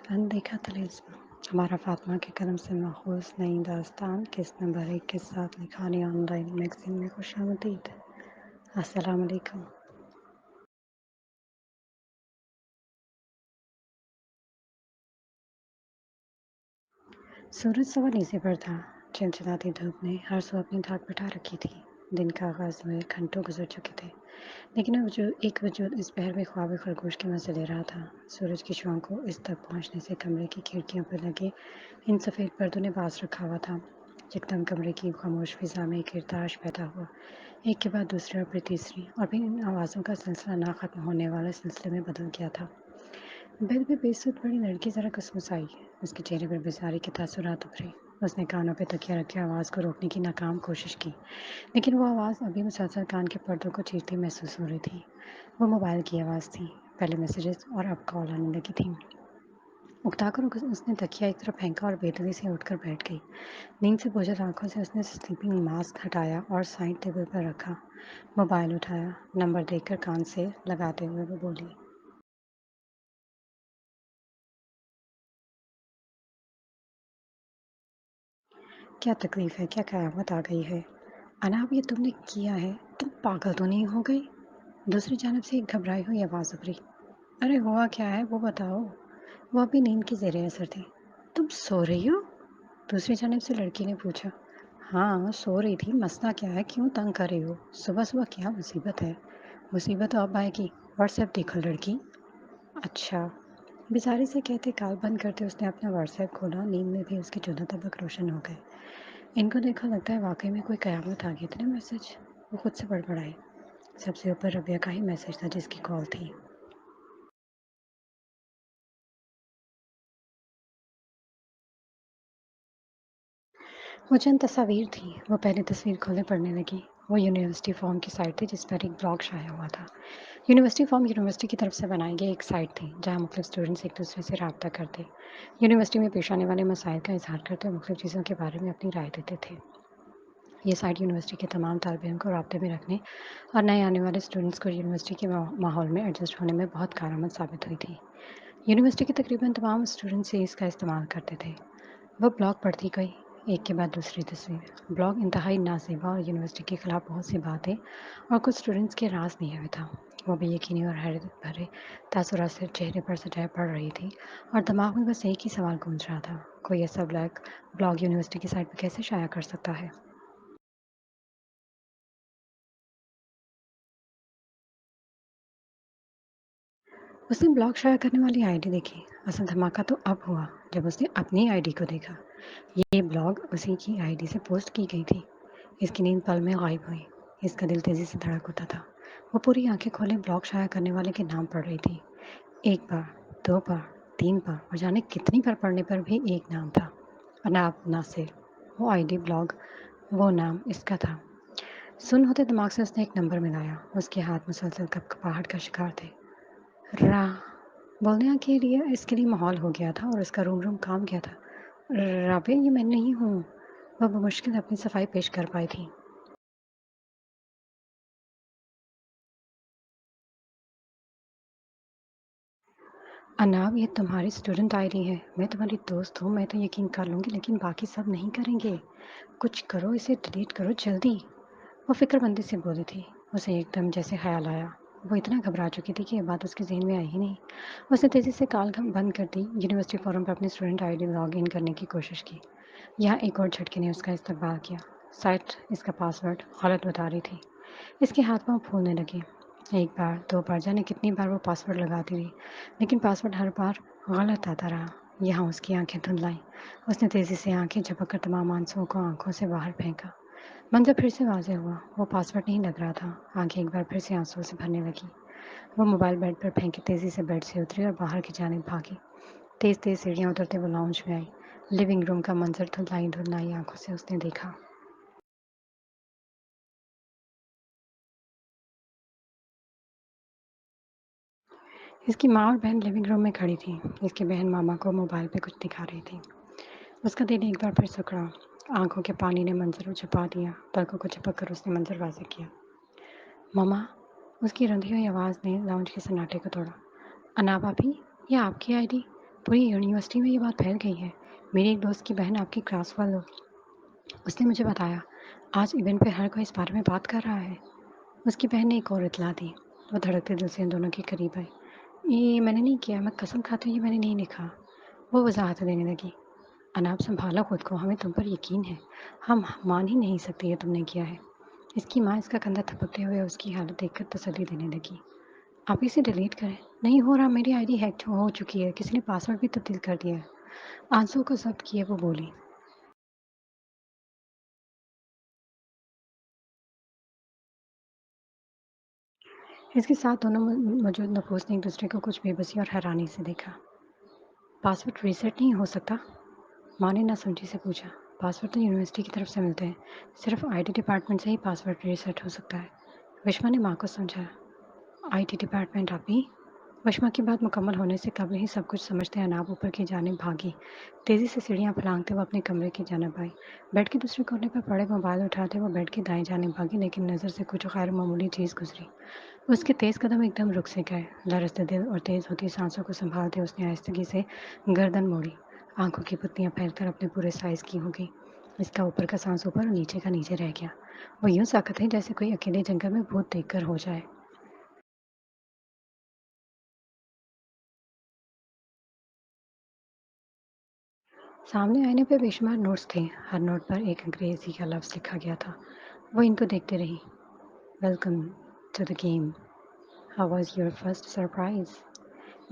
अनदेखा तिलिस्म हमारा फातिमा के कलम से माखूज नई दास्तान किस नंबर 1 के साथ लिखानी ऑनलाइन मैगजीन में खुशामदीद। अस्सलाम वालेकुम। सूरज सवा नीचे पर था। चिलचिलाती धूप ने हर सू अपनी धाक बिठा रखी थी। दिन का आगाज हुए घंटों गुजर चुके थे, लेकिन अब एक वजूद इस पहर में ख्वाब खरगोश के मजे ले रहा था। सूरज की शुआओं को इस तक पहुंचने से कमरे की खिड़कियों पर लगे इन सफ़ेद पर्दों ने बास रखा हुआ था। यकदम कमरे की खामोश फिजा में एक इर्ताश पैदा हुआ, एक के बाद दूसरी और फिर तीसरी, और फिर इन आवाज़ों का सिलसिला ना खत्म होने वाले सिलसिले में बदल गया था। बेड पे बेसुध बड़ी लड़की जरा कसमुसाई। उसके चेहरे पर बेजारी के तासुरात उभरे। उसने कानों पे तकिया रखे आवाज़ को रोकने की नाकाम कोशिश की, लेकिन वो आवाज़ अभी मुसलसल कान के पर्दों को चीरती महसूस हो रही थी। वो मोबाइल की आवाज़ थी। पहले मैसेजेस और अब कॉल आने लगी थी। उकताकर उसने तकिया एक तरफ फेंका और बेदर्दी से उठकर बैठ गई। नींद से बोझल आंखों से उसने स्लीपिंग मास्क हटाया और साइड टेबल पर रखा। मोबाइल उठाया। नंबर देखकर कान से लगाते हुए वो बोली, क्या तकलीफ है? क्या क़यामत आ गई है? अनाब, ये तुमने किया है? तुम पागल तो नहीं हो गई? दूसरी जानब से एक घबराई हुई आवाज़ उभरी। अरे हुआ क्या है वो बताओ। वो अभी नींद की ज़ेरे असर थी। तुम सो रही हो? दूसरी जानब से लड़की ने पूछा। हाँ, सो रही थी। मसला क्या है? क्यों तंग कर रही हो? सुबह सुबह क्या मुसीबत है? मुसीबत तो अब आएगी। व्हाट्सएप देखो लड़की। अच्छा। बेचारी से कहते काल बंद करते उसने अपना व्हाट्सएप खोला। नींद में भी उसके 14 तबक रोशन हो गए। इनको देखा लगता है वाकई में कोई कयामत आ गई। इतने मैसेज। वो खुद से बड़बड़ाई। सबसे ऊपर रबिया का ही मैसेज था जिसकी कॉल थी। वो चंद तस्वीर थी। वो पहली तस्वीर खोले पढ़ने लगी। वो यूनिवर्सिटी फॉर्म की साइट थी जिस पर एक ब्लॉग शाया हुआ था। यूनिवर्सिटी फॉर्म यूनिवर्सिटी की तरफ से बनाई गई एक साइट थी जहाँ मुख्तलिफ स्टूडेंट्स एक दूसरे से रब्ता करते, यूनिवर्सिटी में पेश आने वाले मसाइल का इजहार करते और मुख्तलिफ चीज़ों के बारे में अपनी राय देते थे। ये साइट यूनिवर्सिटी के तमाम तालिब इल्म को राब्ते में रखने और नए आने वाले स्टूडेंट्स को यूनिवर्सिटी के माहौल में एडजस्ट होने में बहुत कारआमद साबित हुई थी। यूनिवर्सिटी के तकरीबन तमाम स्टूडेंट्स इसका इस्तेमाल करते थे। वो ब्लॉग पढ़ती गई, एक के बाद दूसरी तस्वीर। ब्लॉग इंतहाई नाज़ेबा और यूनिवर्सिटी के खिलाफ बहुत सी बातें और कुछ स्टूडेंट्स के राज नहीं हुए था। वो भी यकीनी और हैरत भरे तासुरात से चेहरे पर सजाए पड़ रही थी और दिमाग में बस एक ही सवाल गूंज रहा था, कोई ऐसा ब्लॉग यूनिवर्सिटी की साइट पर कैसे शाया कर सकता है। उसने ब्लॉग शाया करने वाली आईडी देखी। असल धमाका तो अब हुआ जब उसने अपनी आईडी को देखा। ये ब्लॉग उसी की आईडी से पोस्ट की गई थी। इसकी नींद पल में गायब हुई। इसका दिल तेजी से धड़क उठा था। वो पूरी आंखें खोले ब्लॉग शाया करने वाले के नाम पढ़ रही थी। एक बार, दो बार, तीन बार और जाने कितनी बार पढ़ने पर भी एक नाम था, अनाब नासिर। वो आईडी ब्लॉग, वो नाम इसका था। सुन होते दिमाग से उसने एक नंबर मिलाया। उसके हाथ मुसलसल कपकपाहट का शिकार थे। रा बोलने के लिए इसके लिए माहौल हो गया था और उसका रूम रूम काम गया था। राबे, ये मैं नहीं हूँ। वह बमुश्किल अपनी सफाई पेश कर पाई थी। अनाब, ये तुम्हारी स्टूडेंट आईडी है। मैं तुम्हारी दोस्त हूँ। मैं तो यकीन कर लूँगी, लेकिन बाकी सब नहीं करेंगे। कुछ करो, इसे डिलीट करो जल्दी। वो फिक्रमंदी से बोली थी। उसे एकदम जैसे ख्याल आया। वो इतना घबरा चुकी थी कि ये बात उसके जहन में आई ही नहीं। उसने तेज़ी से कॉल बंद कर दी। यूनिवर्सिटी फोरम पर अपनी स्टूडेंट आईडी लॉग इन करने की कोशिश की। यहाँ एक और झटके ने उसका इस्तकबाल किया। साइट इसका पासवर्ड गलत बता रही थी। इसके हाथ पांव फूलने लगे। एक बार, दो बार, जाने कितनी बार वो पासवर्ड लगाती रही, लेकिन पासवर्ड हर बार गलत आता रहा। यहाँ उसकी आंखें धुंधलाई। उसने तेज़ी से आंखें झपककर तमाम आंसुओं को आंखों से बाहर फेंका। मंजर फिर से वाज़ेह हुआ। वो पासवर्ड नहीं लग रहा था। आंखें एक बार फिर से आंसुओं से भरने लगी। वो मोबाइल बेड पर फेंके तेज़ी से बेड से उतरी और बाहर की जानिब भागी। तेज़ तेज़ सीढ़ियाँ उतरते वो लाउंज में आई। लिविंग रूम का मंजर धुंधलाई धुंधलाई आंखों से उसने देखा। इसकी माँ और बहन लिविंग रूम में खड़ी थी। इसकी बहन मामा को मोबाइल पे कुछ दिखा रही थी। उसका दिल एक बार फिर सिकुड़ा। आंखों के पानी ने मंजर को छुपा दिया। पलकों को झपक कर उसने मंजर वाज़ेह किया। मामा, उसकी रंधी हुई आवाज़ ने लाउंज के सन्नाटे को तोड़ा। अना भाभी, ये आपकी आईडी? पूरी यूनिवर्सिटी में ये बात फैल गई है। मेरी एक दोस्त की बहन आपकी क्लास वालों उसने मुझे बताया, आज इवेंट पे हर कोई इस बारे में बात कर रहा है। उसकी बहन ने एक और इत्तला दी। वो धड़कते दिल से इन दोनों के करीब आई। ये मैंने नहीं किया, मैं कसम खाती हूँ ये मैंने नहीं लिखा। वो वजाहत देने लगी। अनाप संभालो खुद को, हमें तुम पर यकीन है। हम मान ही नहीं सकते ये तुमने किया है। इसकी माँ इसका कंधा थपकते हुए उसकी हालत देखकर तसल्ली देने लगी। आप इसे डिलीट करें। नहीं हो रहा, मेरी आईडी हैक हो चुकी है, किसी ने पासवर्ड भी तब्दील कर दिया है। आंसू को जब्त किए वो बोली। इसके साथ दोनों मौजूद नफूस ने एक दूसरे को कुछ बेबसी और हैरानी से देखा। पासवर्ड रीसेट नहीं हो सकता? माँ ने ना समझी से पूछा। पासवर्ड तो यूनिवर्सिटी की तरफ से मिलते हैं, सिर्फ आईटी डिपार्टमेंट से ही पासवर्ड रीसेट हो सकता है। विश्वा ने माँ को समझाया। आईटी डिपार्टमेंट आप ही? वशमा की बात मुकम्मल होने से कबल ही सब कुछ समझते अनाब ऊपर की जानिब भागी। तेजी से सीढ़ियां फलांगते वो अपने कमरे की जानिब आई। बेड के दूसरे कोने पर पड़े मोबाइल उठाते वो बेड की दाएं जानिब भागी, लेकिन नज़र से कुछ गैर मामूली चीज़ गुजरी। उसके तेज कदम एकदम रुक से गए। लरजते दिल और तेज होती सांसों को संभालते उसने आहिस्तगी से गर्दन मोड़ी। आंखों की पुतलियां फैलकर अपने पूरे साइज की हो गई। इसका ऊपर का सांस ऊपर और नीचे का नीचे रह गया। वो यूं साकत है जैसे कोई अकेले जंगल में भूत देखकर हो जाए। सामने आईने पे बेशुमार नोट्स थे। हर नोट पर एक अंग्रेजी का लफ्ज़ लिखा गया था। वो इनको देखते रही। Welcome to the game. How was your first surprise?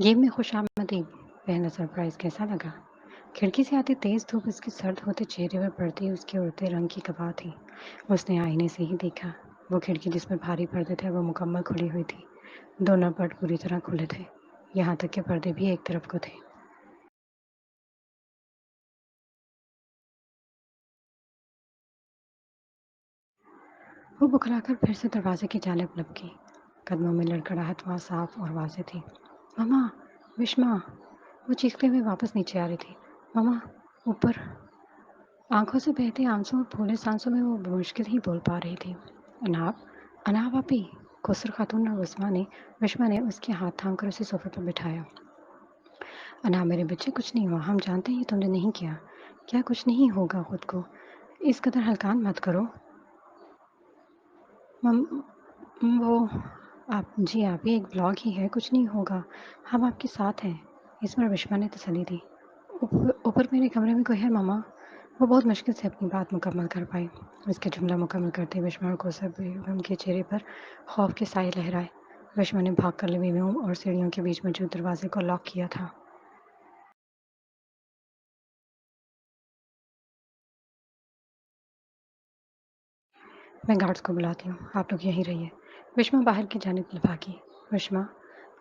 Game में खुश आमदीद। पहला सरप्राइज कैसा लगा? खिड़की से आती तेज धूप उसके सर्द होते चेहरे पर पड़ती उसके उड़ते रंग की कपा थी। उसने आईने से ही देखा। वो खिड़की जिस पर भारी पर्दे थे वो मुकम्मल खुली हुई थी। दोनों पर्द पूरी तरह खुले थे। यहाँ तक के पर्दे भी एक तरफ को थे। वो बुखलाकर फिर से दरवाजे की जानिब लपकी। कदमों में लड़खड़ाहट वहाँ साफ और वाज़ेह थी। मम्मा! विश्मा! वो चीखते हुए वापस नीचे आ रही थी। मम्मा! ऊपर! आंखों से बहते आंसू और फूले सांसों में वो मुश्किल ही बोल पा रही थी। अनाब! अनाब आपी! खुसर खातून और विश्मा ने उसके हाथ थाम कर उसे सोफे पर बिठाया। अनाब मेरे बच्चे, कुछ नहीं हुआ, हम जानते हैं ये तुमने नहीं किया। क्या कुछ नहीं होगा, खुद को इस कदर हल्कान मत करो। मम वो आप जी आप ये एक ब्लॉग ही है, कुछ नहीं होगा। हम आपके साथ हैं। इस पर विश्वा ने तसल्ली दी। ऊपर मेरे कमरे में कोई है मम्मा? वो बहुत मुश्किल से अपनी बात मुकम्मल कर पाई। उसके जुमला मुकम्मल करते विश्वा और कौसर बेगम के चेहरे पर खौफ के साए लहराए। विश्वा ने भाग कर लिविंग रूम और सीढ़ियों के बीच मौजूद दरवाजे को लॉक किया था। मैं गार्ड्स को बुलाती हूँ, आप लोग यहीं रहिए। विश्वा बाहर की जानिब भागी। विश्वा!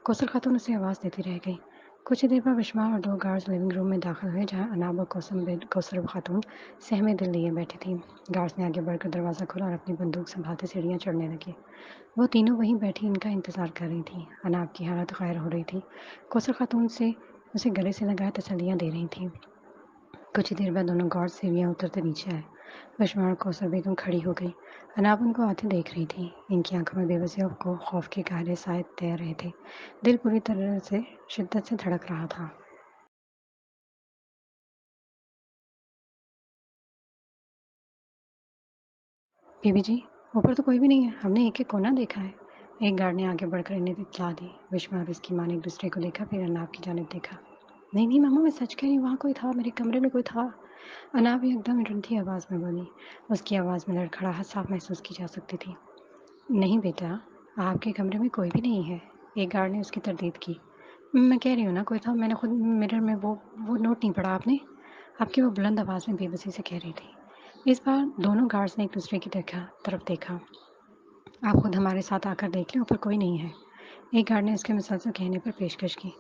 कौसर खातून उसे आवाज़ देती रह गई। कुछ ही देर बाद विश्वा और दो गार्ड्स लिविंग रूम में दाखिल हुए, जहाँ अनाब और कौसर खातून सहमे दिल लिए बैठी थी। गार्ड्स ने आगे बढ़कर दरवाज़ा खोला और अपनी बंदूक संभालते सीढ़ियाँ चढ़ने लगे। वो तीनों वहीं बैठी इनका इंतज़ार कर रही थी। अनाब की हालत गैर हो रही थी। कौसर खातून से उसे गले से लगाए तसल्लियाँ दे रही थी। कुछ ही देर बाद दोनों गार्ड सीढ़ियाँ उतरते नीचे आए। बशमा और कौसर बेगम खड़ी हो गई। अनाब उनको आते देख रही थी। इनकी आंखों में बेबसी और खौफ के गहरे साए तैर रहे थे। दिल पूरी तरह से शिद्दत से धड़क रहा था। बीबी जी, ऊपर तो कोई भी नहीं है, हमने एक एक कोना देखा है। एक गार्ड ने आगे बढ़कर इन्हें इत्तला दी। विश्वा और उसकी माँ ने एक दूसरे को देखा, फिर अनाब की जानिब देखा। नहीं नहीं मामा, मैं सच कह रही हूँ, वहाँ कोई था, मेरे कमरे में कोई था। अनाब एकदम डरती आवाज़ में बोली। उसकी आवाज़ में लड़खड़ाहट साफ महसूस की जा सकती थी। नहीं बेटा, आपके कमरे में कोई भी नहीं है। एक गार्ड ने उसकी तरदीद की। मैं कह रही हूँ ना, कोई था, मैंने खुद मिरर में वो नोट नहीं पढ़ा आपने? आपकी वो बुलंद आवाज़ में बेबसी से कह रही थी। इस बार दोनों गार्ड्स ने एक दूसरे की तरफ देखा। आप खुद हमारे साथ आकर देख लें, ऊपर कोई नहीं है। एक गार्ड ने उसके मुसलसल कहने पर पेशकश की।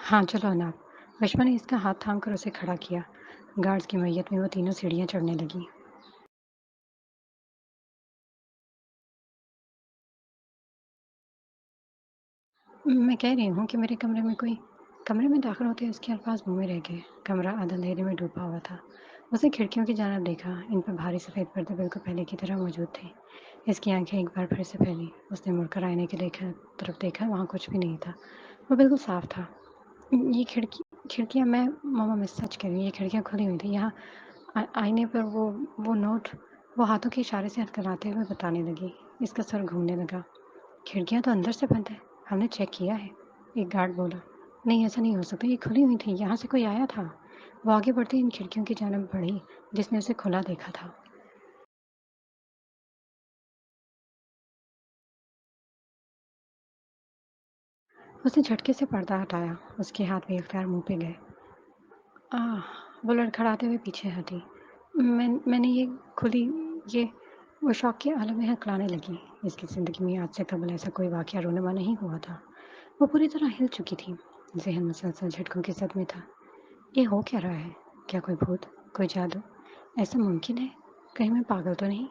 हाँ चलो अनाब। विश्वा ने इसका हाथ थाम कर उसे खड़ा किया। गार्ड्स की मैयत में वो तीनों सीढ़ियाँ चढ़ने लगी। मैं कह रही हूँ कि मेरे कमरे में दाखिल होते ही उसके अल्फाज मुंह में रह गए। कमरा आधा अंधेरे में डूबा हुआ था। उसने खिड़कियों की जानिब देखा। इन पर भारी सफ़ेद पर्दे बिल्कुल पहले की तरह मौजूद थे। इसकी आंखें एक बार फिर से फैली। उसने मुड़कर आईने के तरफ देखा, वहाँ कुछ भी नहीं था। वो बिल्कुल साफ था। ये खिड़की खिड़कियाँ मैं मम्मा मैं सच कह रही हूँ, ये खिड़कियाँ खुली हुई थी। यहाँ आईने पर वो नोट वो हाथों के इशारे से हथकनाते हुए बताने लगी। इसका सर घूमने लगा। खिड़कियाँ तो अंदर से बंद है, हमने चेक किया है। एक गार्ड बोला। नहीं ऐसा नहीं हो सकता, ये खुली हुई थी, यहाँ से कोई आया था। वो आगे बढ़ते इन खिड़कियों की जानब बढ़ी जिसने उसे खुला देखा था। उसने झटके से पर्दा हटाया। उसके हाथ बेख्तियार मुंह पे गए। आह! वो लड़खड़ाते हुए पीछे हटी। मैंने ये खुली ये वो शौक के आलम में हकलाने लगी। इसकी ज़िंदगी में आज से कबल ऐसा कोई वाक़या रोनुमा नहीं हुआ था। वो पूरी तरह हिल चुकी थी। ज़हन मुसलसल झटकों के सदमे था। ये हो क्या रहा है? क्या कोई भूत? कोई जादू? ऐसा मुमकिन है? कहीं मैं पागल तो नहीं?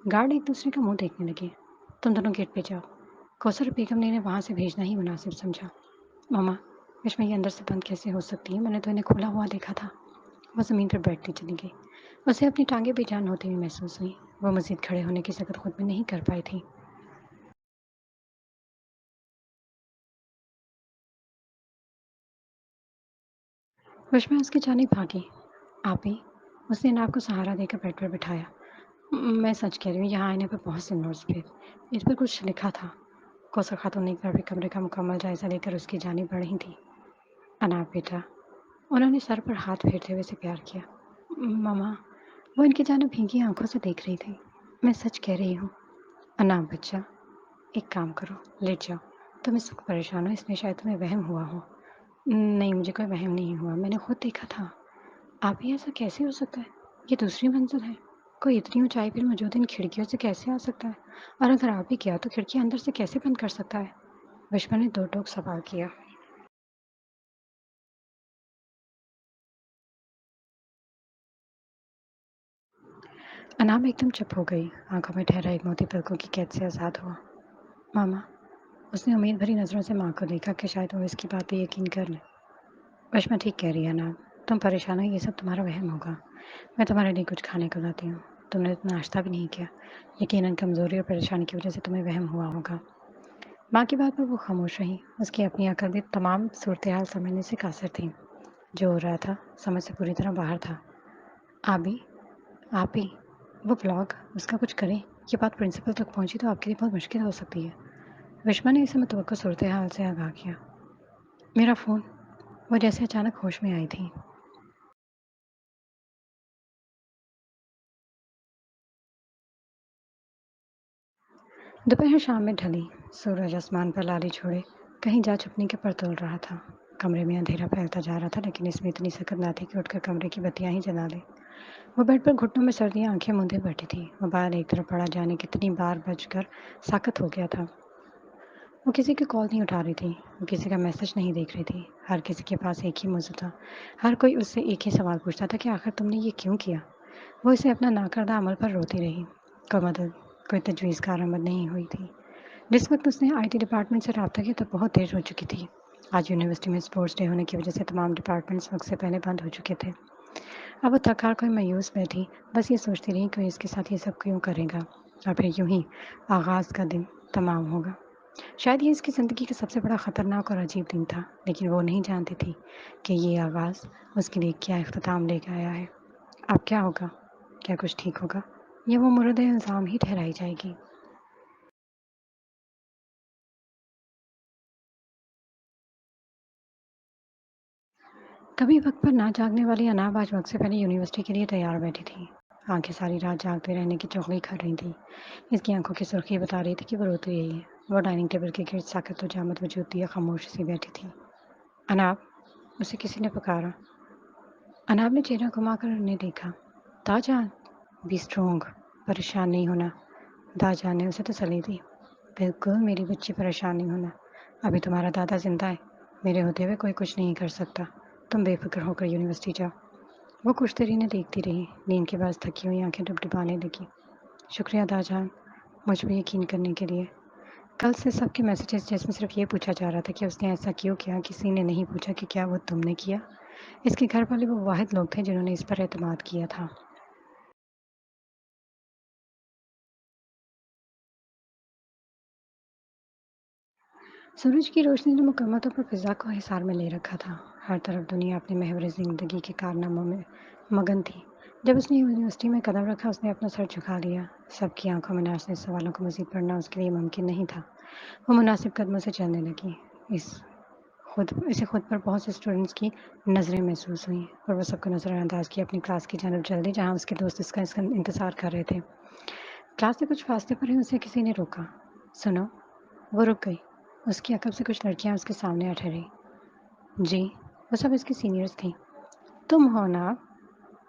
गार्ड एक दूसरे का मुँह देखने लगे। तुम दोनों गेट पे जाओ। कौसर बेगम ने इन्हें वहाँ से भेजना ही मुनासिब समझा। मम्मा, विस्मय ये अंदर से बंद कैसे हो सकती है? मैंने तो इन्हें खुला हुआ देखा था। वो ज़मीन पर बैठती चली गई। उसे अपनी टाँगें बेजान होती हुई महसूस हुई। वो मज़ीद खड़े होने की जहमत खुद भी नहीं कर पाई थी। विस्मय उसकी जानिब भागी। आप ही? उसने नाव को सहारा देकर बेड पर बिठाया। मैं सच कह रही हूँ, यहाँ आने पर बहुत से नोट्स थे। इस पर कुछ लिखा था। कौसर खातून ने एक बार भी कमरे का मुकम्मल जायज़ा लेकर उसकी जानिब बढ़ी थी। अनाप बेटा, उन्होंने सर पर हाथ फेरते हुए उसे प्यार किया। मम्मा, वो इनकी जानिब भीगी आंखों से देख रही थी। मैं सच कह रही हूँ। अनाप बच्चा, एक काम करो, लेट जाओ। तुम इस वक्त परेशान हो इसलिए शायद तुम्हें वहम हुआ हो। नहीं, मुझे कोई वहम नहीं हुआ, मैंने खुद देखा था। आप ही ऐसा कैसे हो सकता है? ये दूसरी मंजिल है। कोई इतनी ऊंचाई पर मौजूद इन खिड़कियों से कैसे आ सकता है? और अगर आ भी गया तो खिड़कियां अंदर से कैसे बंद कर सकता है? विश्वा ने दो टोक सवाल किया। अनाम एकदम चुप हो गई। आंखों में ठहरा एक मोती पलकों की कैद से आज़ाद हुआ। मामा, उसने उम्मीद भरी नज़रों से माँ को देखा कि शायद वो इसकी बात पे यकीन कर ले। विश्वा ठीक कह रही है अनाम, तुम परेशान हो, ये सब तुम्हारा वहम होगा। मैं तुम्हारे लिए कुछ खाने को लाती हूँ। तुमने नाश्ता भी नहीं किया। यकीनन कमज़ोरी और परेशानी की वजह से तुम्हें वहम हुआ होगा। माँ की बात पर वो खामोश रही। उसकी अपनी अकल भी तमाम सूरत हाल समझने से कासिर थी। जो हो रहा था समझ से पूरी तरह बाहर था। आबी, आप ही, वो ब्लॉग उसका कुछ करें। ये बात प्रिंसिपल तक पहुंची तो आपके लिए बहुत मुश्किल हो सकती है। विश्वा ने इसे मुतवक्किल सूरत हाल से आगाह किया। मेरा फ़ोन, वो जैसे अचानक होश में आई थी। दोपहर शाम में ढली। सूरज आसमान पर लाली छोड़े कहीं जा छुपने के पर तोल रहा था। कमरे में अंधेरा फैलता जा रहा था लेकिन इसमें इतनी सकत ना थी कि उठकर कमरे की बत्तियां ही जला ले। वो बेड पर घुटनों में सर्दियां आंखें मूंदे बैठी थी। मोबाइल एक तरफ पड़ा जाने कितनी बार बजकर साकत हो गया था। वो किसी की कॉल नहीं उठा रही थी। वो किसी का मैसेज नहीं देख रही थी। हर किसी के पास एक ही मौजू था। हर कोई उससे एक ही सवाल पूछता था कि आखिर तुमने ये क्यों किया। वो इसे अपना नाकर्दा अमल पर रोती रही। कोई मदद, कोई तजवीज़ कारआमद नहीं हुई थी। जिस वक्त उसने आईटी डिपार्टमेंट से रब्ता किया तब बहुत देर हो चुकी थी। आज यूनिवर्सिटी में स्पोर्ट्स डे होने की वजह से तमाम डिपार्टमेंट्स वक्त से पहले बंद हो चुके थे। अब वो थक-हार कर मायूस बैठी, बस ये सोचती रही कोई इसके साथ ये सब क्यों करेगा और फिर यूं ही आगाज़ का दिन तमाम होगा। शायद ये इसकी ज़िंदगी का सबसे बड़ा ख़तरनाक और अजीब दिन था, लेकिन वो नहीं जानती थी कि ये आगाज़ उसके लिए क्या इख्तिताम लेके आया है। अब क्या होगा? क्या कुछ ठीक होगा? या वो मुर्द इल्ज़ाम ही ठहराई जाएगी? कभी वक्त पर ना जागने वाली अनाब आज वक्त से पहले यूनिवर्सिटी के लिए तैयार बैठी थी। आंखें सारी रात जागते रहने की चौकड़ी कर रही थी। इसकी आंखों की सुर्खी बता रही थी कि वो रोती रही है। वो डाइनिंग टेबल के गिर्द साकत वजामत वजूद दिया खामोश सी बैठी थी। अनाब, उसे किसी ने पुकारा। अनाब ने चेहरा घुमाकर उन्हें देखा। ताजान, बी स्ट्रोंग, परेशान नहीं होना। दाजान ने उसे तसल्ली दी। बिल्कुल मेरी बच्ची, परेशान नहीं होना। अभी तुम्हारा दादा जिंदा है। मेरे होते हुए कोई कुछ नहीं कर सकता। तुम बेफिक्र होकर यूनिवर्सिटी जाओ। वो कुछ देर इन्हें देखती रही। नींद के बाद थकी हुई आंखें डुबडुबाने लगी। शुक्रिया दाजान, मुझ पर यकीन करने के लिए। कल से सबके मैसेजेस जिसमें सिर्फ ये पूछा जा रहा था कि उसने ऐसा क्यों किया, किसी ने नहीं पूछा कि क्या वो तुमने किया। इसके घर वाले वो वाहिद लोग थे जिन्होंने इस पर एतमाद किया था। سورج کی روشنی نے مکمل طور پر فضا کو حصار میں لے رکھا تھا۔ ہر طرف دنیا اپنے محور زندگی کے کارناموں میں مگن تھی۔ جب اس نے یونیورسٹی میں قدم رکھا اس نے اپنا سر جھکا لیا۔ سب کی آنکھوں میں ناچتے سوالوں کو مزید پڑھنا اس کے لیے ممکن نہیں تھا۔ وہ مناسب قدموں سے چلنے لگی۔ اسے خود پر بہت سے اسٹوڈنٹس کی نظریں محسوس ہوئیں اور وہ سب کو نظر انداز کی اپنی کلاس کی جانب چل دی جہاں اس کے دوست اس کا انتظار کر رہے تھے۔ کلاس سے کچھ فاصلے پر ہی اسے کسی نے روکا۔ سنو، وہ رک گئی۔ اس کی عقب سے کچھ لڑکیاں اس کے سامنے آ ٹھہری۔ جی، وہ سب اس کی سینئرز تھیں۔ تم ہو نا؟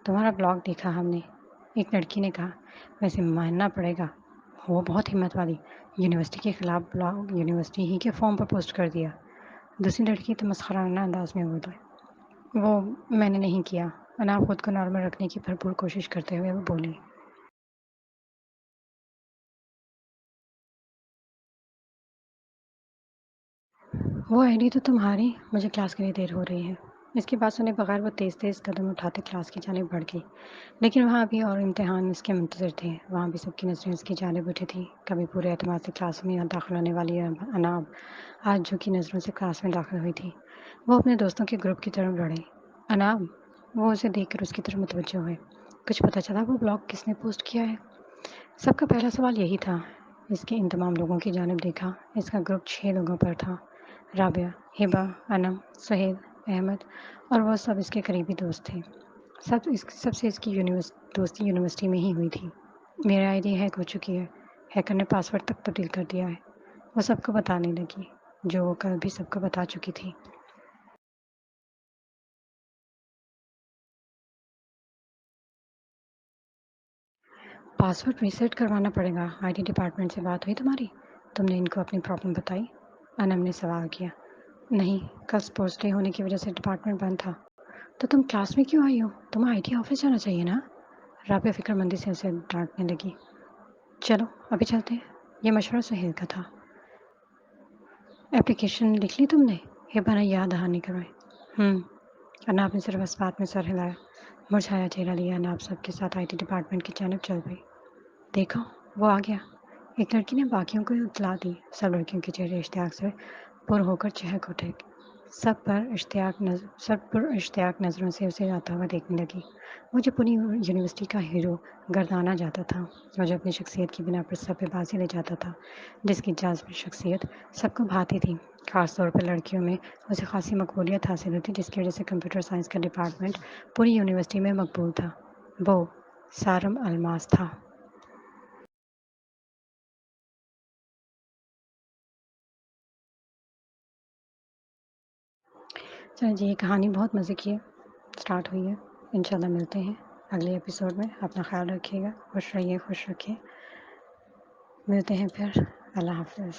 تمہارا بلاگ دیکھا ہم نے، ایک لڑکی نے کہا۔ ویسے ماننا پڑے گا، وہ بہت ہمت والی، یونیورسٹی کے خلاف بلاگ یونیورسٹی ہی کے فارم پر پوسٹ کر دیا۔ دوسری لڑکی تو مسخرانہ انداز میں بولی۔ وہ میں نے نہیں کیا۔ اناب خود کو نارمل رکھنے کی بھرپور کوشش کرتے ہوئے وہ بولی۔ وہ آئی ڈی تو تمہاری، مجھے کلاس کے لیے دیر ہو رہی ہے۔ اس کی بات سنے بغیر وہ تیز تیز قدم اٹھاتے کلاس کی جانب بڑھ گئی۔ لیکن وہاں بھی اور امتحان اس کے منتظر تھے۔ وہاں بھی سب کی نظریں اس کی جانب اٹھی تھی۔ کبھی پورے اعتماد سے کلاس میں داخل ہونے والی اناب آج جھکی نظروں سے کلاس میں داخل ہوئی تھی۔ وہ اپنے دوستوں کے گروپ کی طرف بڑھے۔ اناب، وہ اسے دیکھ کر اس کی طرف متوجہ ہوئے۔ کچھ پتہ چلا وہ بلاگ کس نے پوسٹ کیا ہے؟ سب کا پہلا سوال یہی تھا۔ اس کے ان تمام لوگوں کی جانب دیکھا۔ اس کا گروپ 6 لوگوں پر تھا۔ رابعہ، ہبہ، انم، سہیل، احمد اور وہ سب اس کے قریبی دوست تھے۔ سب سے اس کی دوستی یونیورسٹی میں ہی ہوئی تھی۔ میرا آئی ڈی ہیک ہو چکی ہے، ہیکر نے پاسورڈ تک تبدیل کر دیا ہے، وہ سب کو بتانے لگی، جو وہ کل بھی سب کو بتا چکی تھی۔ پاسورڈ ریسیٹ کروانا پڑے گا۔ آئی ٹی ڈپارٹمنٹ سے بات ہوئی تمہاری؟ تم نے ان کو اپنی پرابلم بتائی؟ انم نے سوال کیا۔ نہیں، کل اسپورٹس ڈے ہونے کی وجہ سے ڈپارٹمنٹ بند تھا۔ تو تم کلاس میں کیوں آئی ہو؟ تمہیں آئی ٹی آفس جانا چاہیے نا؟ رابعہ فکر مندی سے اسے ڈانٹنے لگی۔ چلو ابھی چلتے ہیں، یہ مشورہ سہیل کا تھا۔ اپلیکیشن لکھ لی تم نے؟ ہبہ نے یاد دہانی کروائی۔ اناب نے صرف اس بات میں سر ہلایا۔ مرجھایا چہرہ لیا اناب سب کے ساتھ آئی ٹی ڈپارٹمنٹ کی جانب چل گئی۔ دیکھو، وہ آ گیا، ایک لڑکی نے باقیوں کو اطلاع دی۔ سب لڑکیوں کے چہرے اشتیاق سے پر ہو کر چہک اٹھے۔ سب پر اشتیاق نظروں سے اسے آتا ہوا دیکھنے لگی۔ وہ جو پوری یونیورسٹی کا ہیرو گردانا جاتا تھا، وہ جو اپنی شخصیت کی بنا پر سب پہ بازی لے جاتا تھا، جس کی جذب شخصیت سب کو بھاتی تھی، خاص طور پر لڑکیوں میں اسے خاصی مقبولیت حاصل ہوتی، جس کی وجہ سے کمپیوٹر سائنس کا ڈپارٹمنٹ پوری یونیورسٹی میں مقبول تھا۔ وہ سارم الماس تھا۔ چلیں جی، یہ کہانی بہت مزے کی ہے، اسٹارٹ ہوئی ہے۔ انشاءاللہ ملتے ہیں اگلے ایپیسوڈ میں۔ اپنا خیال رکھیے گا، خوش رہیے، خوش رکھیے۔ ملتے ہیں پھر۔ اللہ حافظ۔